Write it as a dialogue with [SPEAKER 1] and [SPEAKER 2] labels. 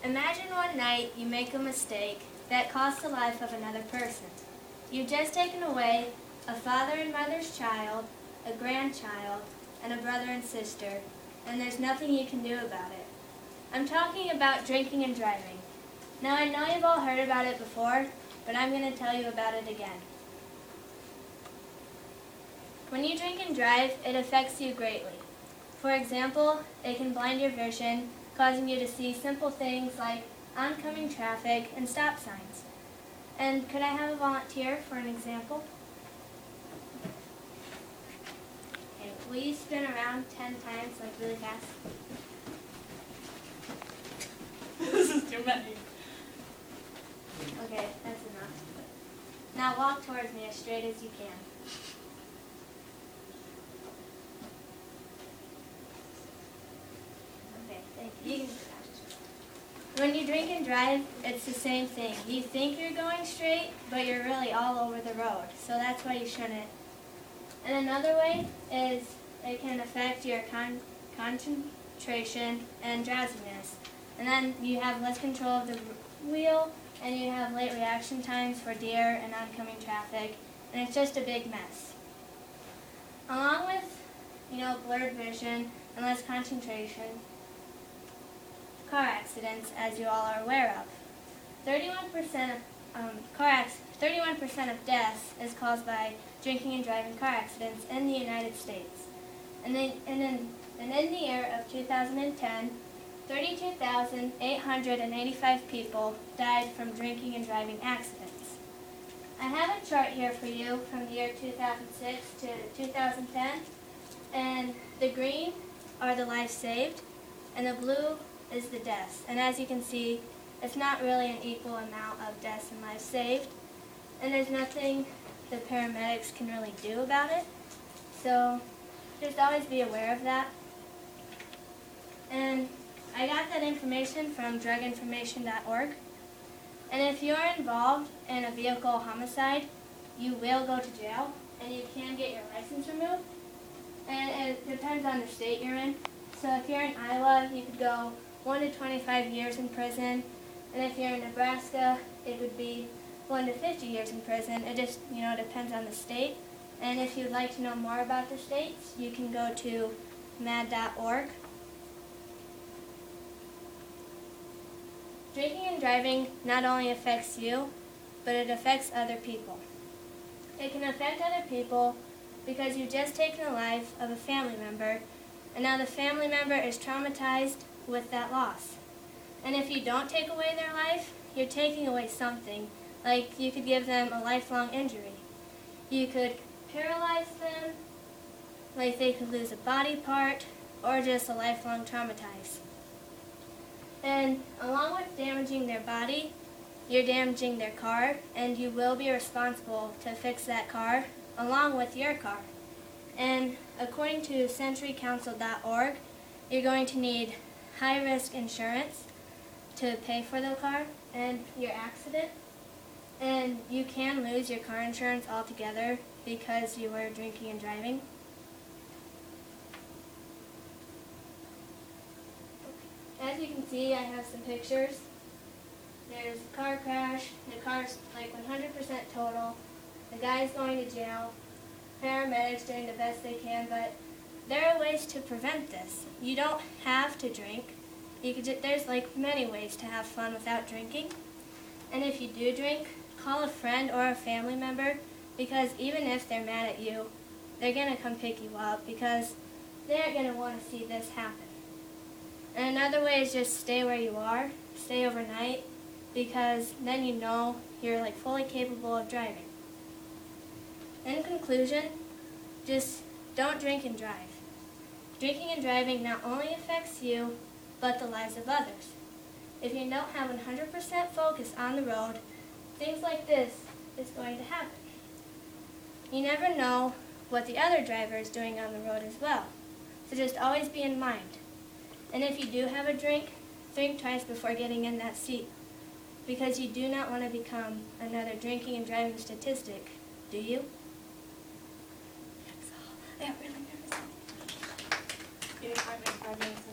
[SPEAKER 1] Imagine one night you make a mistake that costs the life of another person. You've just taken away a father and mother's child, a grandchild, and a brother and sister, and there's nothing you can do about it. I'm talking about drinking and driving. Now I know you've all heard about it before, but I'm going to tell you about it again. When you drink and drive, it affects you greatly. For example, it can blind your vision, causing you to see simple things like oncoming traffic and stop signs. And could I have a volunteer for an example? Okay, will you spin around 10 times, like really fast?
[SPEAKER 2] This is too many.
[SPEAKER 1] Okay, that's enough. Now walk towards me as straight as you can. Okay, thank you. When you drink and drive, it's the same thing. You think you're going straight, but you're really all over the road. So that's why you shouldn't. And another way is it can affect your concentration and drowsiness. And then you have less control of the wheel, and you have late reaction times for deer and oncoming traffic, and it's just a big mess. Along with, blurred vision and less concentration, car accidents, as you all are aware of. 31% of deaths is caused by drinking and driving car accidents in the United States. And in the year of 2010, 32,885 people died from drinking and driving accidents. I have a chart here for you from the year 2006 to 2010, and the green are the lives saved, and the blue is the deaths. And as you can see, it's not really an equal amount of deaths and lives saved, and there's nothing the paramedics can really do about it. So just always be aware of that. And I got that information from druginformation.org. And if you're involved in a vehicle homicide, you will go to jail, and you can get your license removed. And it depends on the state you're in. So if you're in Iowa, you could go 1 to 25 years in prison. And if you're in Nebraska, it would be 1 to 50 years in prison. It just, depends on the state. And if you'd like to know more about the states, you can go to mad.org. Drinking and driving not only affects you, but it affects other people. It can affect other people because you've just taken the life of a family member, and now the family member is traumatized with that loss. And if you don't take away their life, you're taking away something. Like you could give them a lifelong injury. You could paralyze them, like they could lose a body part, or just a lifelong traumatize. And along with damaging their body, you're damaging their car, and you will be responsible to fix that car along with your car. And according to centurycouncil.org, you're going to need high-risk insurance to pay for the car and your accident. And you can lose your car insurance altogether because you were drinking and driving. As you can see, I have some pictures. There's a car crash. The car's like 100% total. The guy's going to jail. Paramedics doing the best they can, but there are ways to prevent this. You don't have to drink. There's like many ways to have fun without drinking. And if you do drink, call a friend or a family member, because even if they're mad at you, they're going to come pick you up because they aren't going to want to see this happen. And another way is just stay where you are, stay overnight, because then you're like fully capable of driving. In conclusion, just don't drink and drive. Drinking and driving not only affects you, but the lives of others. If you don't have 100% focus on the road, things like this is going to happen. You never know what the other driver is doing on the road as well, so just always be in mind. And if you do have a drink, think twice before getting in that seat, because you do not want to become another drinking and driving statistic, do you? That's all. I got really nervous.
[SPEAKER 2] Yeah, 5 minutes.